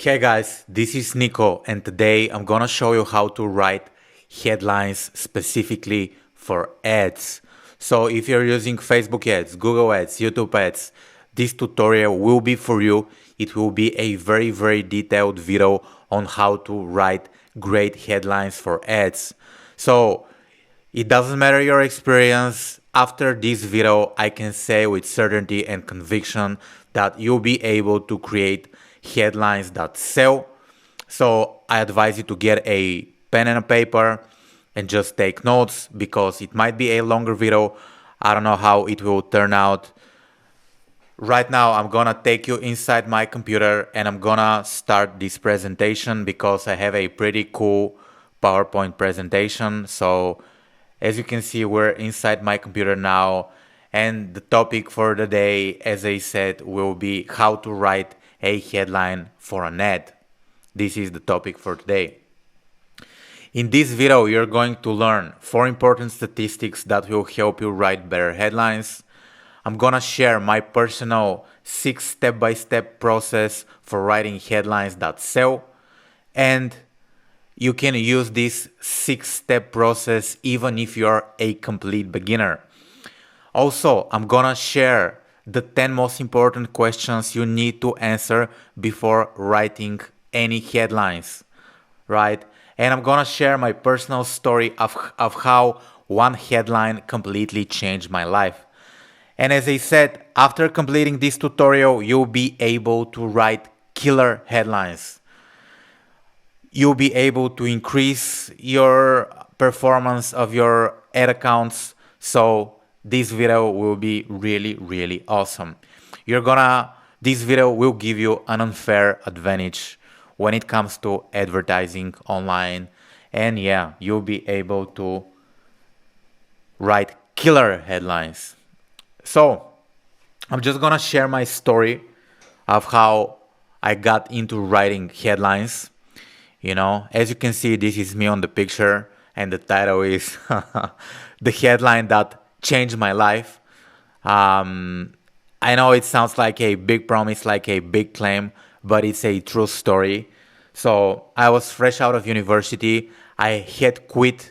Hey guys, this is Nico, and today I'm gonna show you how to write headlines specifically for ads. So if you're using Facebook ads, Google ads, YouTube ads, this tutorial will be for you. It will be a very detailed video on how to write great headlines for ads. So it doesn't matter your experience. After this video, I can say with certainty and conviction that you'll be able to create headlines that sell. So I advise you to get a pen and a paper and just take notes because it might be a longer video. I don't know how it will turn out. Right now, I'm gonna take you inside my computer and I'm gonna start this presentation because I have a pretty cool PowerPoint presentation. So as you can see, we're inside my computer now, and the topic for the day, as I said, will be how to write a headline for an ad. This is the topic for today. In this video, you're going to learn 4 important statistics that will help you write better headlines. I'm gonna share my personal 6 step-by-step process for writing headlines that sell, and you can use this 6-step process even if you're a complete beginner. Also, I'm gonna share the 10 most important questions you need to answer before writing any headlines, right? And I'm gonna share my personal story of how one headline completely changed my life. And as I said, after completing this tutorial, you'll be able to write killer headlines. You'll be able to increase your performance of your ad accounts. So this video will be really awesome. This video will give you an unfair advantage when it comes to advertising online. And yeah, you'll be able to write killer headlines. So I'm just gonna share my story of how I got into writing headlines. As you can see, this is me on the picture, and the title is the headline that changed my life. I know it sounds like a big promise, like a big claim, but it's a true story. So I was fresh out of university. I had quit,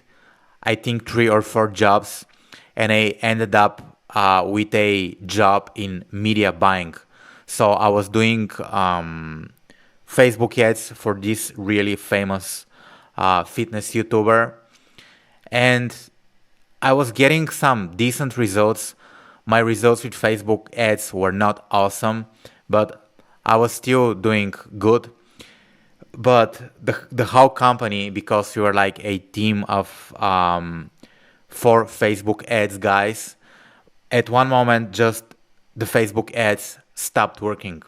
I think, 3 or 4 jobs, and I ended up with a job in media buying. So I was doing Facebook ads for this really famous fitness YouTuber, and I was getting some decent results. My results with Facebook ads were not awesome, but I was still doing good. But the whole company, because we were like a team of 4 Facebook ads guys, at one moment just the Facebook ads stopped working.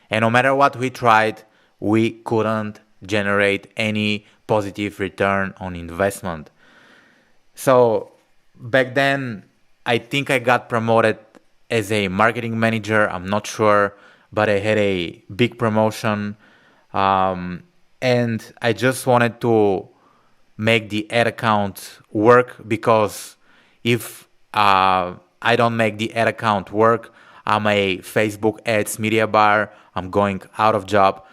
And no matter what we tried, we couldn't generate any positive return on investment. So back then, I think I got promoted as a marketing manager. I'm not sure, but I had a big promotion. And I just wanted to make the ad account work, because if I don't make the ad account work, I'm a Facebook ads media buyer, I'm going out of job.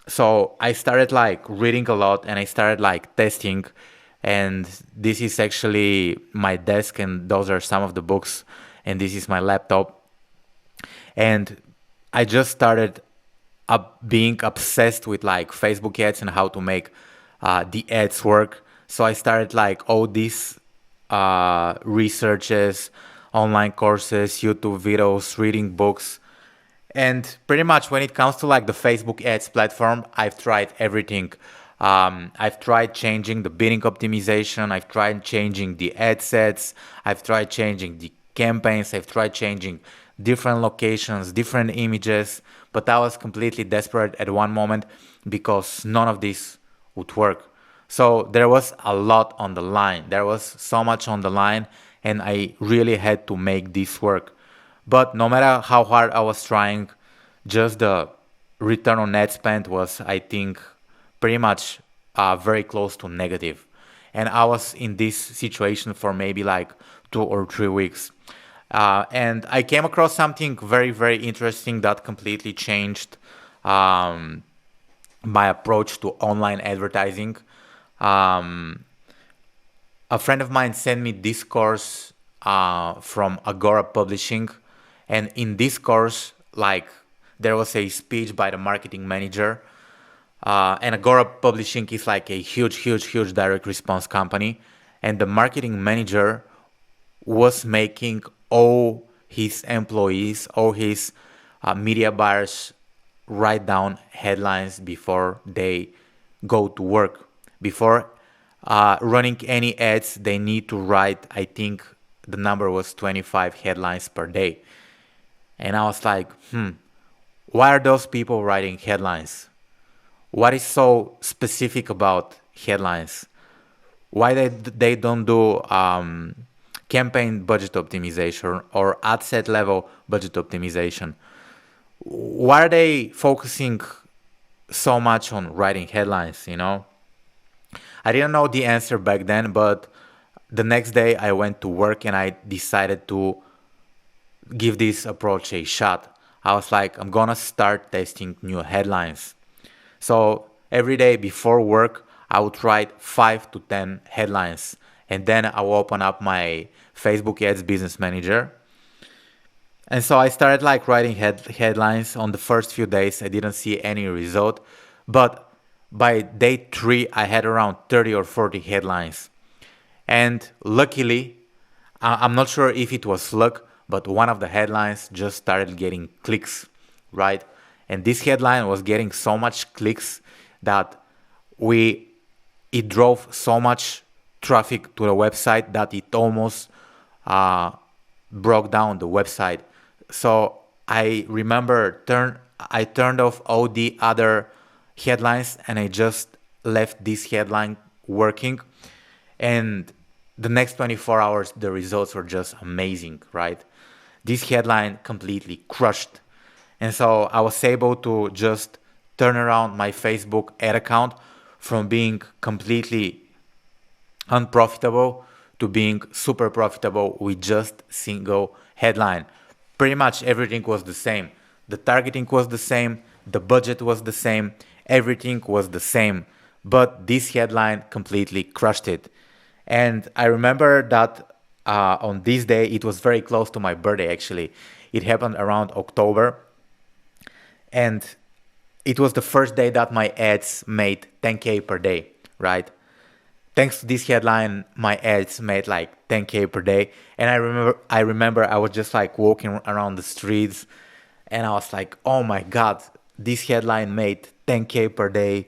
So I started like reading a lot, and I started like testing, and this is actually my desk, and those are some of the books, and this is my laptop. And I just started being obsessed with like Facebook ads and how to make the ads work. So I started like all these researches, online courses, YouTube videos, reading books. And pretty much when it comes to like the Facebook ads platform, I've tried everything. I've tried changing the bidding optimization. I've tried changing the ad sets. I've tried changing the campaigns. I've tried changing different locations, different images. But I was completely desperate at one moment because none of this would work. So there was a lot on the line. There was so much on the line, and I really had to make this work. But no matter how hard I was trying, just the return on ad spend was, I think, pretty much very close to negative. And I was in this situation for maybe like 2 or 3 weeks. And I came across something very interesting that completely changed my approach to online advertising. Um, a friend of mine sent me this course from Agora Publishing, and in this course, like there was a speech by the marketing manager. And Agora Publishing is like a huge direct response company, and the marketing manager was making all his employees, all his media buyers write down headlines before they go to work. Before running any ads, they need to write, I think the number was 25 headlines per day. And I was like, why are those people writing headlines? What is so specific about headlines? Why they don't do campaign budget optimization or ad set level budget optimization? Why are they focusing so much on writing headlines, I didn't know the answer back then, but the next day I went to work and I decided to give this approach a shot. I was like, I'm gonna start testing new headlines. So every day before work, I would write 5 to 10 headlines, and then I will open up my Facebook Ads Business Manager. And so I started like writing headlines. On the first few days, I didn't see any result, but by day 3, I had around 30 or 40 headlines. And luckily, I'm not sure if it was luck, but one of the headlines just started getting clicks, right? And this headline was getting so much clicks that it drove so much traffic to the website that it almost broke down the website. So I remember I turned off all the other headlines and I just left this headline working. And the next 24 hours, the results were just amazing, right? This headline completely crushed. And so I was able to just turn around my Facebook ad account from being completely unprofitable to being super profitable with just single headline. Pretty much everything was the same. The targeting was the same, the budget was the same, everything was the same. But this headline completely crushed it. And I remember that on this day, it was very close to my birthday actually. It happened around October. And it was the first day that my ads made 10K per day, right? Thanks to this headline, my ads made like 10K per day. And I remember I was just like walking around the streets and I was like, oh my God, this headline made 10K per day.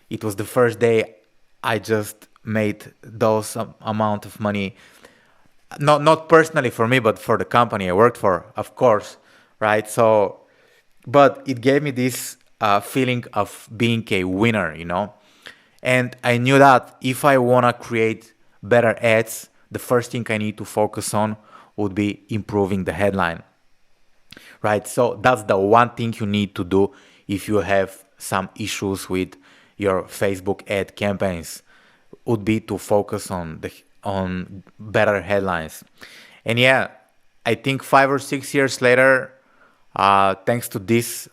It was the first day I just made those amount of money. Not personally for me, but for the company I worked for, of course, right? So, but it gave me this feeling of being a winner. And I knew that if I want to create better ads, the first thing I need to focus on would be improving the headline, right? So that's the one thing you need to do if you have some issues with your Facebook ad campaigns, would be to focus on better headlines. And yeah, I think 5 or 6 years later, thanks to this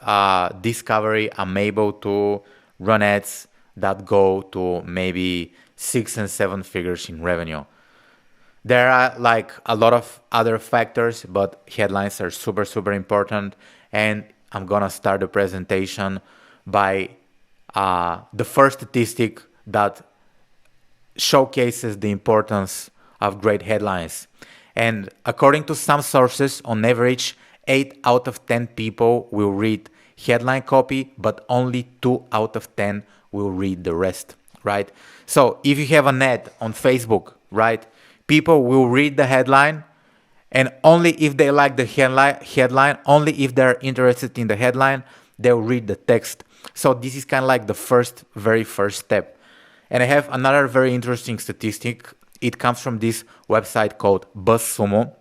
discovery, I'm able to run ads that go to maybe 6 and 7 figures in revenue. There are like a lot of other factors, but headlines are super important. And I'm gonna start the presentation by the first statistic that showcases the importance of great headlines. And according to some sources, on average, 8 out of 10 people will read headline copy, but only 2 out of 10 will read the rest, right? So if you have an ad on Facebook, right, people will read the headline, and only if they like the headline, only if they're interested in the headline, they'll read the text. So this is kind of like the very first step. And I have another very interesting statistic. It comes from this website called BuzzSumo.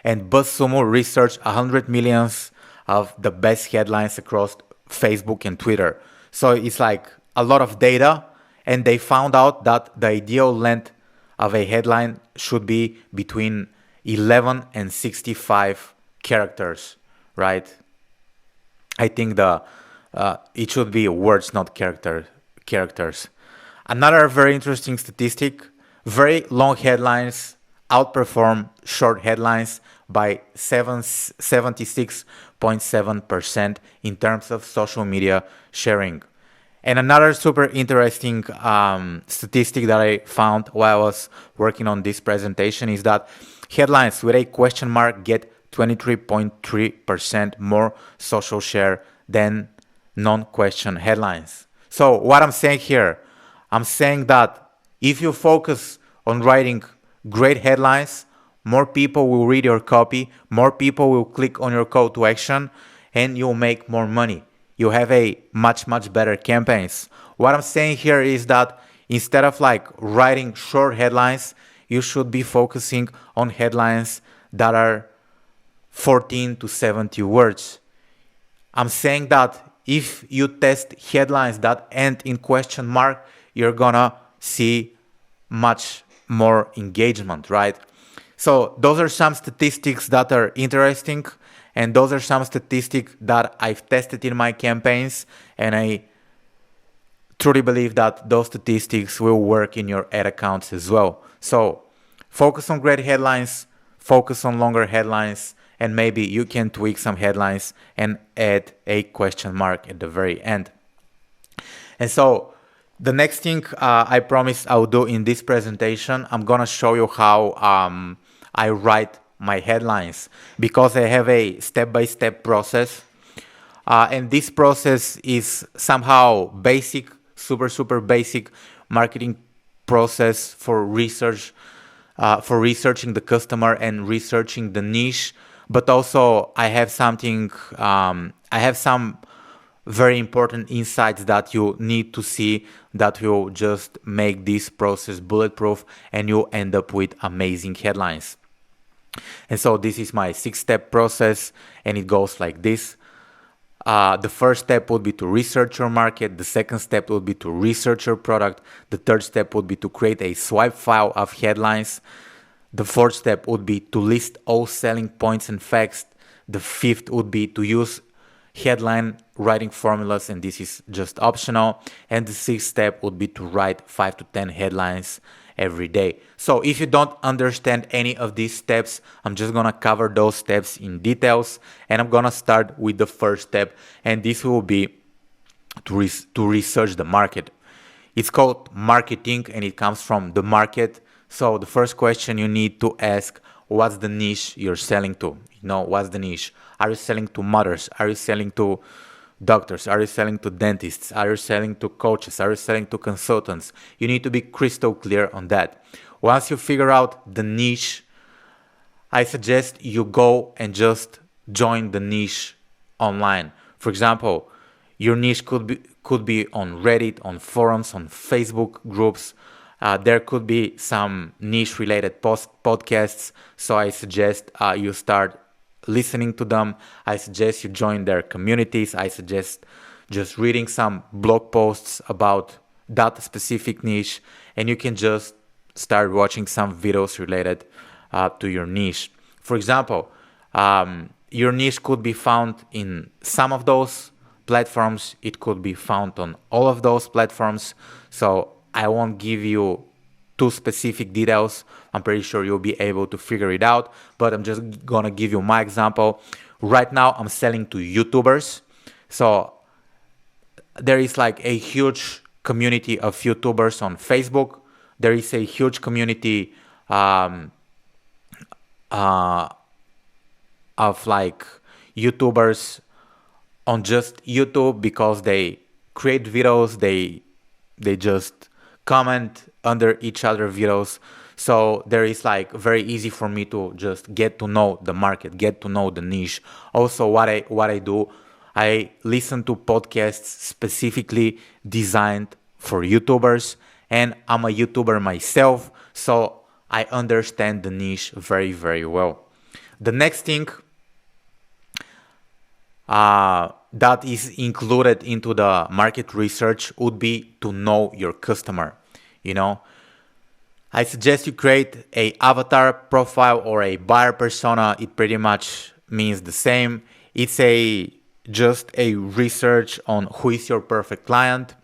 And BuzzSumo researched 100 millions of the best headlines across Facebook and Twitter. So it's like a lot of data, and they found out that the ideal length of a headline should be between 11 and 65 characters, right? I think the It should be words, not characters. Another very interesting statistic: very long headlines outperform short headlines by 76.7% in terms of social media sharing. And another super interesting statistic that I found while I was working on this presentation is that headlines with a question mark get 23.3% more social share than non-question headlines. So what I'm saying here, I'm saying that if you focus on writing great headlines, more people will read your copy, more people will click on your call to action, and you'll make more money. You have a much better campaigns. What I'm saying here is that instead of like writing short headlines, you should be focusing on headlines that are 14 to 70 words. I'm saying that if you test headlines that end in question mark, you're gonna see much more engagement, right? So those are some statistics that are interesting, and those are some statistics that I've tested in my campaigns, and I truly believe that those statistics will work in your ad accounts as well. So focus on great headlines, focus on longer headlines, and maybe you can tweak some headlines and add a question mark at the very end. And so the next thing I promised I'll do in this presentation, I'm gonna show you how I write my headlines, because I have a step-by-step process. And this process is somehow basic, super basic marketing process for research, for researching the customer and researching the niche. But also I have some very important insights that you need to see that will just make this process bulletproof, and you end up with amazing headlines. And so this is my 6-step process, and it goes like this. The first step would be to research your market. The second step would be to research your product. The third step would be to create a swipe file of headlines. The fourth step would be to list all selling points and facts. The fifth would be to use headline writing formulas, and this is just optional. And the sixth step would be to write 5 to 10 headlines every day. So if you don't understand any of these steps, I'm just gonna cover those steps in details, and I'm gonna start with the first step, and this will be to research the market. It's called marketing, and it comes from the market. So the first question you need to ask: what's the niche you're selling to? What's the niche? Are you selling to mothers? Are you selling to doctors? Are you selling to dentists? Are you selling to coaches? Are you selling to consultants? You need to be crystal clear on that. Once you figure out the niche, I suggest you go and just join the niche online. For example, your niche could be on Reddit, on forums, on Facebook groups. There could be some niche related podcasts. So I suggest you start listening to them. I suggest you join their communities. I suggest just reading some blog posts about that specific niche, and you can just start watching some videos related to your niche. For example, your niche could be found in some of those platforms. It could be found on all of those platforms. So I won't give you too specific details. I'm pretty sure you'll be able to figure it out, but I'm just gonna give you my example. Right now I'm selling to YouTubers. So there is like a huge community of YouTubers on Facebook. There is a huge community of like YouTubers on just YouTube, because they create videos, they just comment under each other videos. So there is like very easy for me to just get to know the market, get to know the niche. Also, what I do, I listen to podcasts specifically designed for YouTubers, and I'm a YouTuber myself, so I understand the niche very well. The next thing that is included into the market research would be to know your customer. I suggest you create a avatar profile or a buyer persona. It pretty much means the same. It's a just a research on who is your perfect client.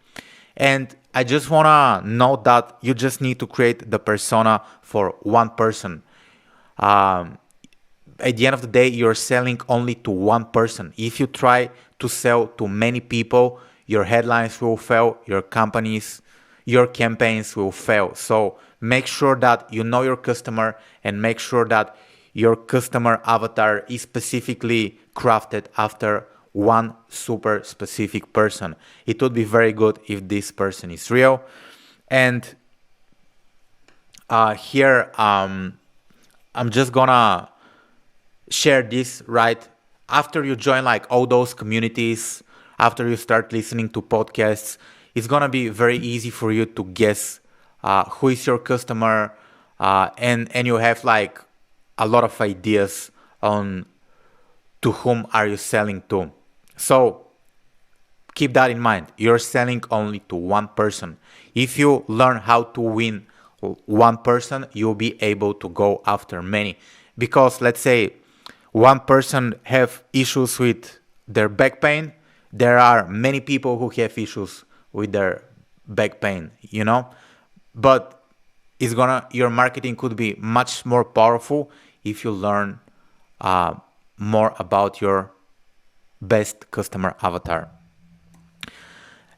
And I just want to note that you just need to create the persona for one person. Um, at the end of the day, you're selling only to one person. If you try to sell to many people, your headlines will fail, your campaigns will fail. So make sure that you know your customer and make sure that your customer avatar is specifically crafted after one super specific person. It would be very good if this person is real. And here, I'm just gonna share this right after you join like all those communities, after you start listening to podcasts. It's gonna be very easy for you to guess who is your customer, and you have like a lot of ideas on to whom are you selling to. So keep that in mind. You're selling only to one person. If you learn how to win one person, you'll be able to go after many. Because let's say one person have issues with their back pain, there are many people who have issues with their back pain, But your marketing could be much more powerful if you learn more about your best customer avatar.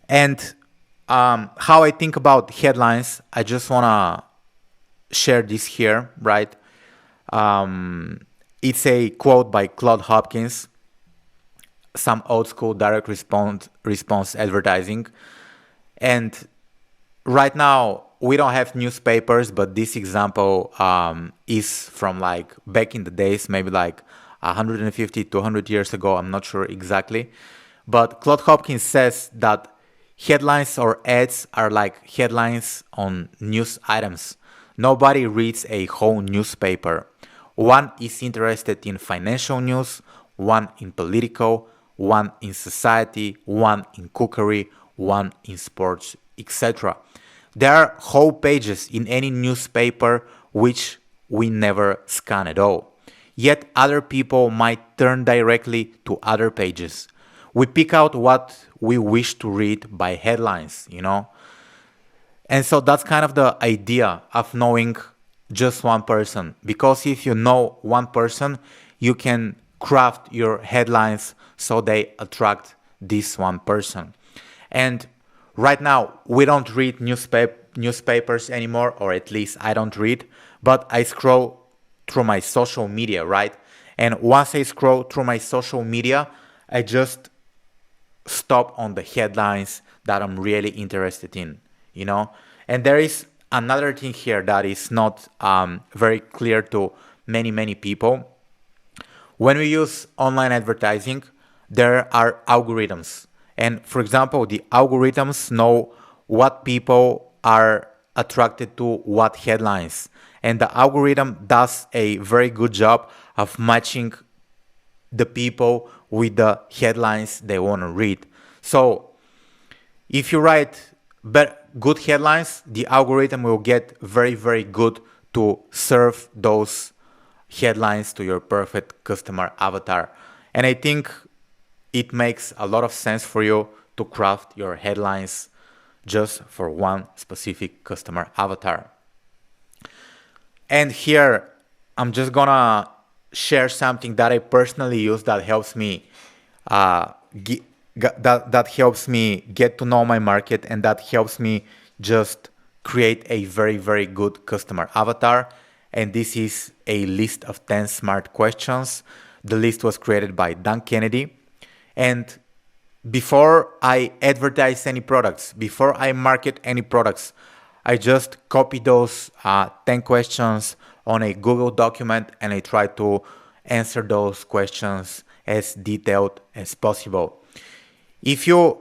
And how I think about headlines, I just want to share this here, right? It's a quote by Claude Hopkins, some old school direct response advertising. And right now, we don't have newspapers, but this example is from like back in the days, maybe like 150, 200 years ago. I'm not sure exactly. But Claude Hopkins says that headlines or ads are like headlines on news items. Nobody reads a whole newspaper. One is interested in financial news, one in political, one in society, one in cookery, one in sports, etc. There are whole pages in any newspaper which we never scan at all. Yet other people might turn directly to other pages. We pick out what we wish to read by headlines, And so that's kind of the idea of knowing just one person. Because if you know one person, you can craft your headlines so they attract this one person. And right now, we don't read newspapers anymore, or at least I don't read, but I scroll through my social media, right? And once I scroll through my social media, I just stop on the headlines that I'm really interested in, And there is another thing here that is not very clear to many people. When we use online advertising, there are algorithms. And for example, the algorithms know what people are attracted to what headlines. And the algorithm does a very good job of matching the people with the headlines they want to read. So if you write good headlines, the algorithm will get very good to serve those headlines to your perfect customer avatar. And I think it makes a lot of sense for you to craft your headlines just for one specific customer avatar. And here, I'm just gonna share something that I personally use that helps me that helps me get to know my market, and that helps me just create a very good customer avatar. And this is a list of 10 smart questions. The list was created by Dan Kennedy. And before I advertise any products, before I market any products, I just copy those 10 questions on a Google document, and I try to answer those questions as detailed as possible. If you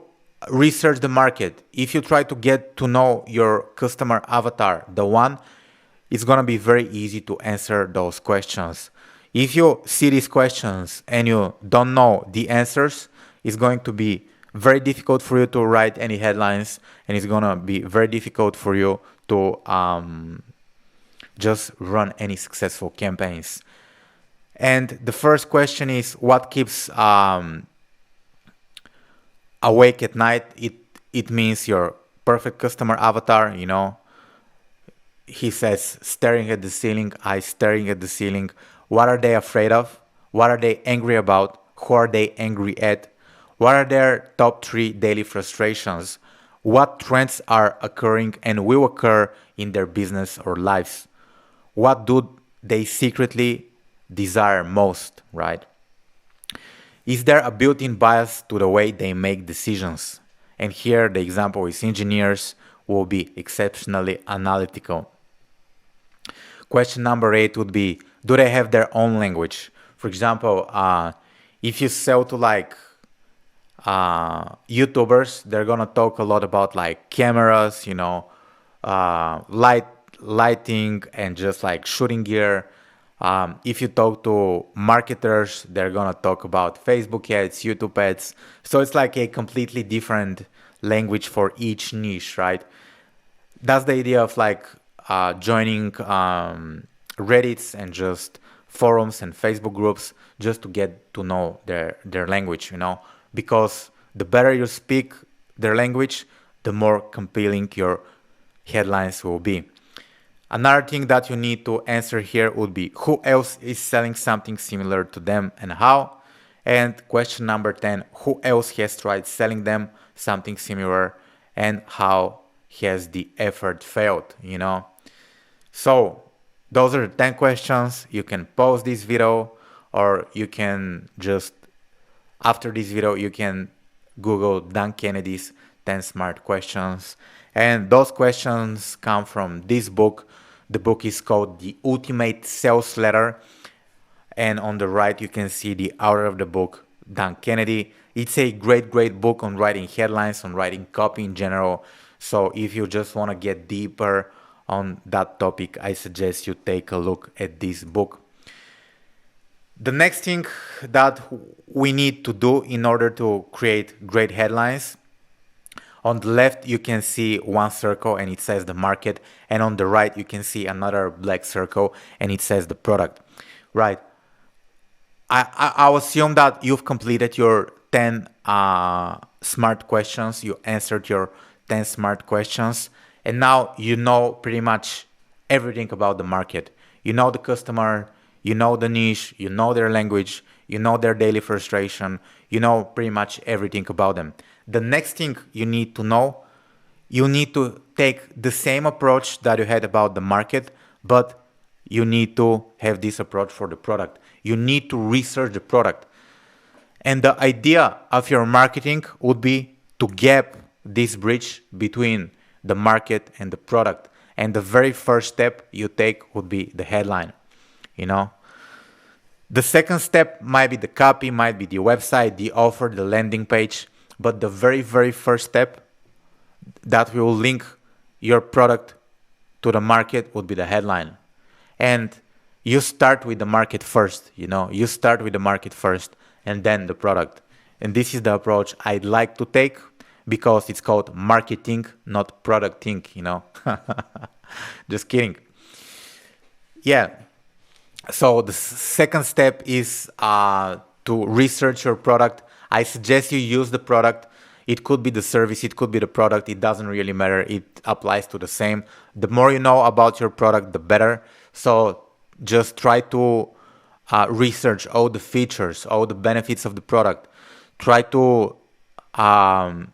research the market, if you try to get to know your customer avatar, the one, it's going to be very easy to answer those questions. If you see these questions and you don't know the answers, it's going to be very difficult for you to write any headlines, and it's going to be very difficult for you to just run any successful campaigns. And the first question is, what keeps Awake at night, it means your perfect customer avatar, you know. He says staring at the ceiling, eyes staring at the ceiling. What are they afraid of? What are they angry about? Who are they angry at? What are their top 3 daily frustrations? What trends are occurring and will occur in their business or lives? What do they secretly desire most, right? Is there a built-in bias to the way they make decisions? And here the example is engineers will be exceptionally analytical. Question number 8 would be, do they have their own language? For example, if you sell to like YouTubers, they're gonna talk a lot about like cameras, you know, lighting, and just like shooting gear. If you talk to marketers, they're gonna talk about Facebook ads, YouTube ads. So it's like a completely different language for each niche, right? That's the idea of like joining Reddits and just forums and Facebook groups just to get to know their language, you know, because the better you speak their language, the more compelling your headlines will be. Another thing that you need to answer here would be, who else is selling something similar to them and how? And question number 10, who else has tried selling them something similar and how has the effort failed, you know? So those are the 10 questions. You can pause this video, or you can just, after this video, you can Google Dan Kennedy's 10 smart questions. And those questions come from this book. The book is called The Ultimate Sales Letter. And on the right, you can see the author of the book, Dan Kennedy. It's a great book on writing headlines, on writing copy in general. So if you just want to get deeper on that topic, I suggest you take a look at this book. The next thing that we need to do in order to create great headlines, on the left you can see one circle and it says the market, and on the right you can see another black circle and it says the product, right? I assume that you've completed your 10 smart questions, you answered your 10 smart questions, and now you know pretty much everything about the market. You know the customer, you know the niche, you know their language, you know their daily frustration, you know pretty much everything about them. The next thing you need to know, you need to take the same approach that you had about the market, but you need to have this approach for the product. You need to research the product. And the idea of your marketing would be to gap this bridge between the market and the product. And the very first step you take would be the headline, you know. The second step might be the copy, might be the website, the offer, the landing page. But the very first step that will link your product to the market would be the headline. And you start with the market first, you know, you start with the market first and then the product. And this is the approach I'd like to take because it's called marketing, not producting, you know. Just kidding. Yeah. So the second step is to research your product. I suggest you use the product. It could be the service, it could be the product. It doesn't really matter. It applies to the same. The more you know about your product, the better. So just try to research all the features, all the benefits of the product. Try to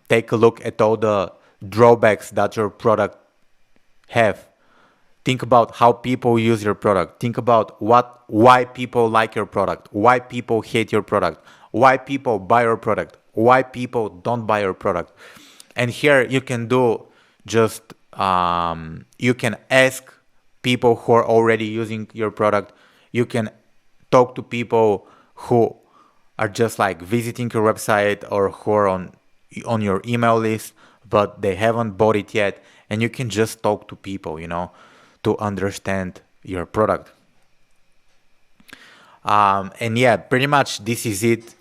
take a look at all the drawbacks that your product have. Think about how people use your product. Think about why people like your product, why people hate your product, why people buy your product, why people don't buy your product. And here you can do just, you can ask people who are already using your product. You can talk to people who are just like visiting your website or who are on your email list, but they haven't bought it yet. And you can just talk to people, you know, to understand your product. And yeah, pretty much this is it.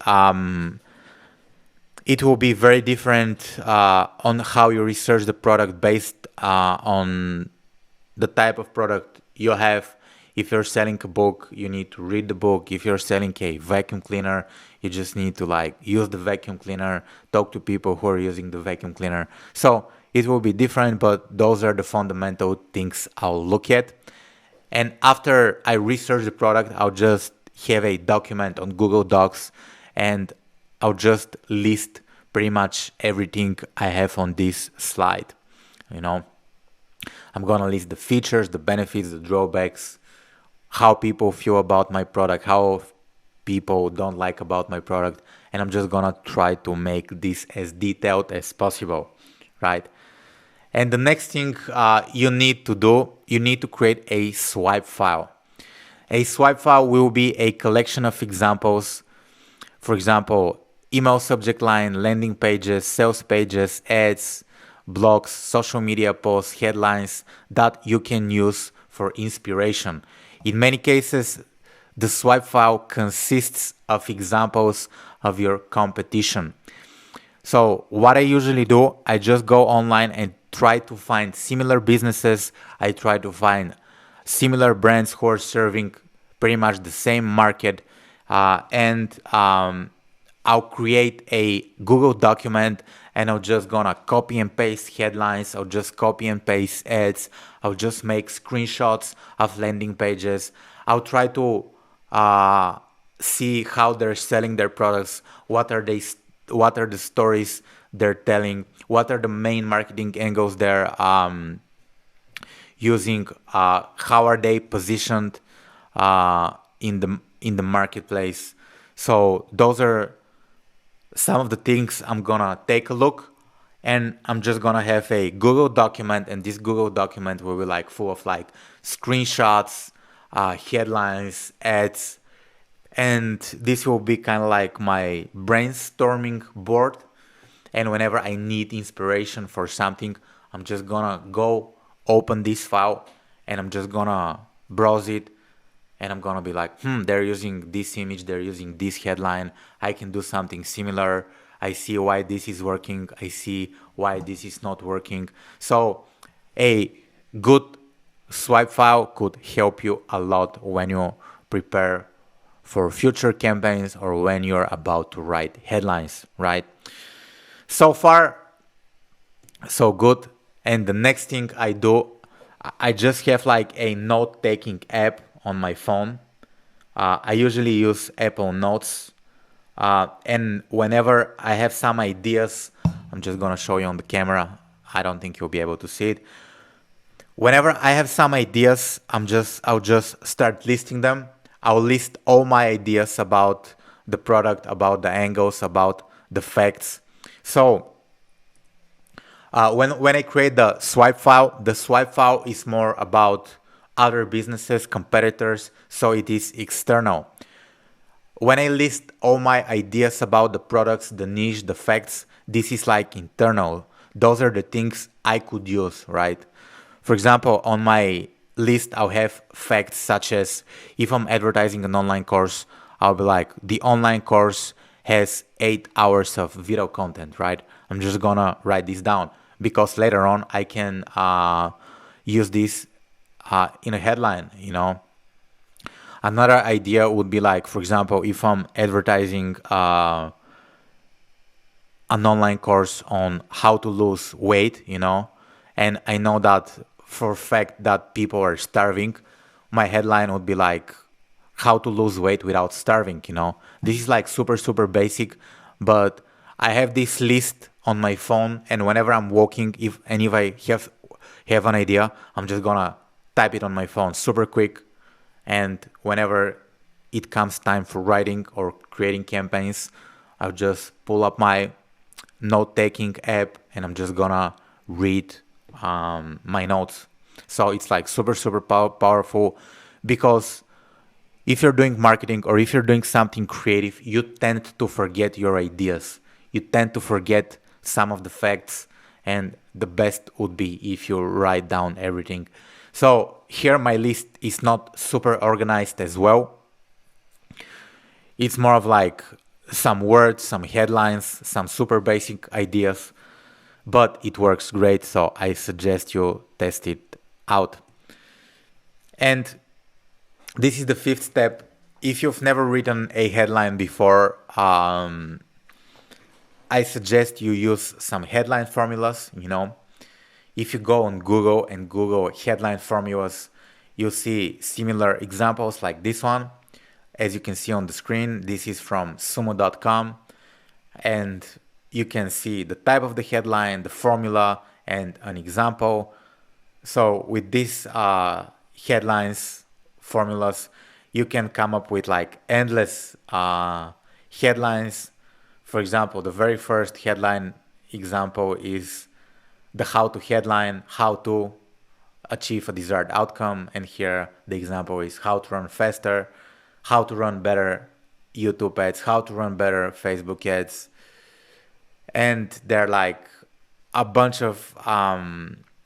It will be very different on how you research the product based on the type of product you have. If you're selling a book, you need to read the book. If you're selling a vacuum cleaner, you just need to like use the vacuum cleaner, talk to people who are using the vacuum cleaner. So it will be different, but those are the fundamental things I'll look at. And after I research the product, I'll just have a document on Google Docs, and I'll just list pretty much everything I have on this slide. You know, I'm gonna list the features, the benefits, the drawbacks, how people feel about my product, how people don't like about my product, and I'm just gonna try to make this as detailed as possible, right? And the next thing you need to do, you need to create a swipe file. A swipe file will be a collection of examples. For example, email subject line, landing pages, sales pages, ads, blogs, social media posts, headlines that you can use for inspiration. In many cases, the swipe file consists of examples of your competition. So what I usually do, I just go online and try to find similar businesses. I try to find similar brands who are serving pretty much the same market, and I'll create a Google document, and I'll just gonna copy and paste headlines. I'll just copy and paste ads. I'll just make screenshots of landing pages. I'll try to see how they're selling their products. What are the stories they're telling? What are the main marketing angles they're using? How are they positioned in the marketplace? So those are some of the things I'm gonna take a look, and I'm just gonna have a Google document, and this Google document will be like full of like screenshots, headlines, ads, and this will be kind of like my brainstorming board. And whenever I need inspiration for something, I'm just gonna go open this file, and I'm just gonna browse it, and I'm gonna be like, they're using this image, they're using this headline, I can do something similar. I see why this is working, I see why this is not working. So a good swipe file could help you a lot when you prepare for future campaigns or when you're about to write headlines, right? So far, so good. And the next thing I do, I just have like a note-taking app on my phone. I usually use Apple Notes. And whenever I have some ideas, I'm just gonna show you on the camera. I don't think you'll be able to see it. Whenever I have some ideas, I'll just start listing them. I'll list all my ideas about the product, about the angles, about the facts. So when I create the swipe file is more about other businesses, competitors, so it is external. When I list all my ideas about the products, the niche, the facts, this is like internal. Those are the things I could use, right? For example, on my list, I'll have facts such as if I'm advertising an online course, I'll be like, the online course has 8 hours of video content, right? I'm just gonna write this down because later on I can use this in a headline, you know. Another idea would be like, for example, if I'm advertising an online course on how to lose weight, you know, and I know that for a fact that people are starving, my headline would be like, how to lose weight without starving, you know. This is like super, super basic, but I have this list on my phone, and whenever I'm walking, if I have an idea, I'm just gonna type it on my phone super quick, and whenever it comes time for writing or creating campaigns, I'll just pull up my note-taking app, and I'm just gonna read my notes. So it's like super, super powerful, because if you're doing marketing or if you're doing something creative, you tend to forget your ideas. You tend to forget some of the facts, and the best would be if you write down everything. So here my list is not super organized as well. It's more of like some words, some headlines, some super basic ideas, but it works great, so I suggest you test it out. And This is the fifth step. If you've never written a headline before, I suggest you use some headline formulas. If you go on Google and Google headline formulas, you'll see similar examples like this one. As you can see on the screen, this is from sumo.com, and you can see the type of the headline, the formula, and an example. So with these headlines, formulas, you can come up with like endless headlines. For example, the very first headline example is the how to headline, how to achieve a desired outcome. And here the example is how to run faster, how to run better YouTube ads, how to run better Facebook ads. And they're like a bunch of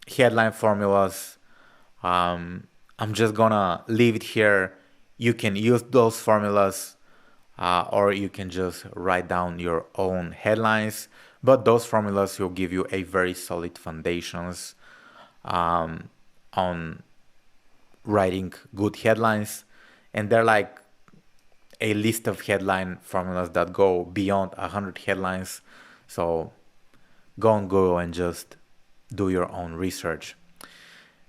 headline formulas. I'm just gonna leave it here. You can use those formulas, or you can just write down your own headlines. But those formulas will give you a very solid foundations on writing good headlines. And they're like a list of headline formulas that go beyond 100 headlines. So go on Google and just do your own research.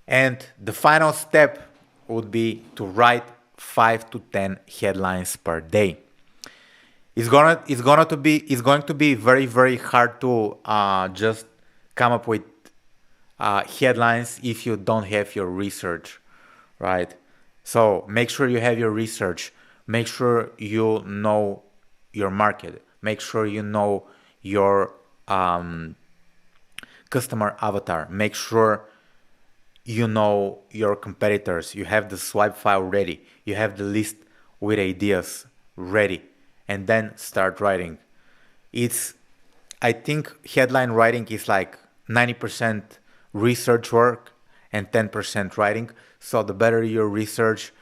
And the final step would be to write 5 to 10 headlines per day. It's going to be very, very hard to just come up with headlines if you don't have your research, right? So make sure you have your research. Make sure you know your market. Make sure you know your customer avatar. Make sure you know your competitors. You have the swipe file ready. You have the list with ideas ready. And then start writing. I think headline writing is like 90% research work and 10% writing. So the better your research,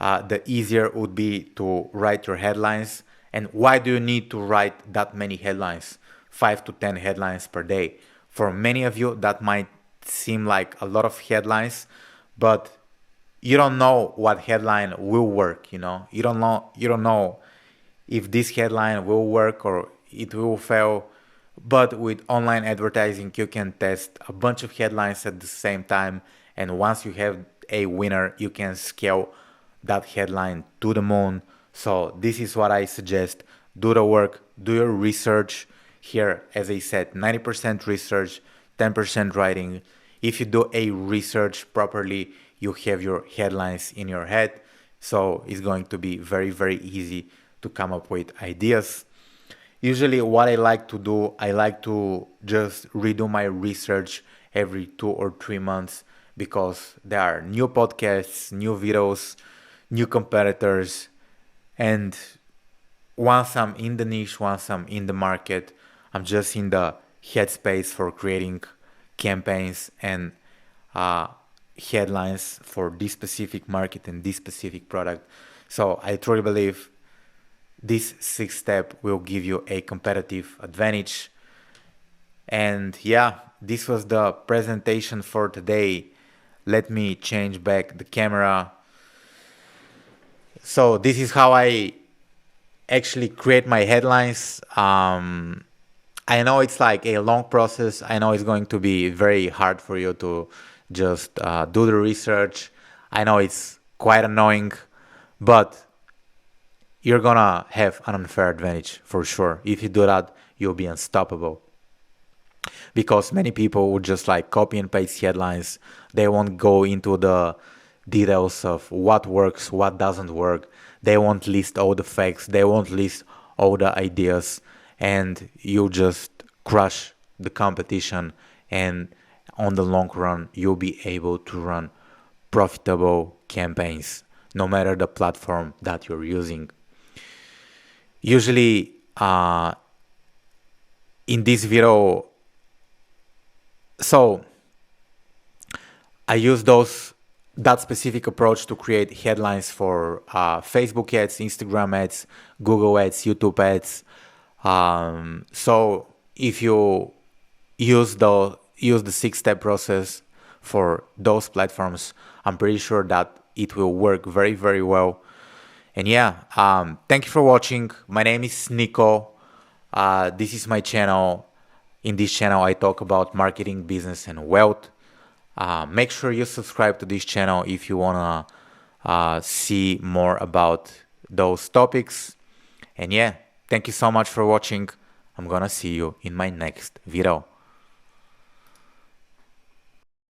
the easier it would be to write your headlines. And why do you need to write that many headlines? 5 to 10 headlines per day. For many of you, that might seem like a lot of headlines, but you don't know what headline will work. You don't know if this headline will work or it will fail. But with online advertising, you can test a bunch of headlines at the same time. And once you have a winner, you can scale that headline to the moon. So this is what I suggest. Do the work, do your research. Here, as I said, 90% research, 10% writing. If you do a research properly, you have your headlines in your head. So it's going to be very, very easy to come up with ideas. Usually what I like to do, I like to just redo my research every 2 or 3 months, because there are new podcasts, new videos, new competitors. And once I'm in the niche, once I'm in the market, I'm just in the headspace for creating campaigns and headlines for this specific market and this specific product. So I truly believe this sixth step will give you a competitive advantage. And yeah, this was the presentation for today. Let me change back the camera. So this is how I actually create my headlines. I know it's like a long process. I know it's going to be very hard for you to just do the research. I know it's quite annoying, but you're gonna have an unfair advantage for sure. If you do that, you'll be unstoppable. Because many people would just like copy and paste headlines. They won't go into the details of what works, what doesn't work. They won't list all the facts. They won't list all the ideas. And you just crush the competition. And on the long run, you'll be able to run profitable campaigns, no matter the platform that you're using. Usually, in this video, so I use that specific approach to create headlines for Facebook ads, Instagram ads, Google ads, YouTube ads. So if you use the 6-step process for those platforms, I'm pretty sure that it will work very, very well. And yeah, thank you for watching. My name is Nico. This is my channel. In this channel, I talk about marketing, business, and wealth. Make sure you subscribe to this channel if you wanna see more about those topics. And yeah, thank you so much for watching. I'm gonna see you in my next video.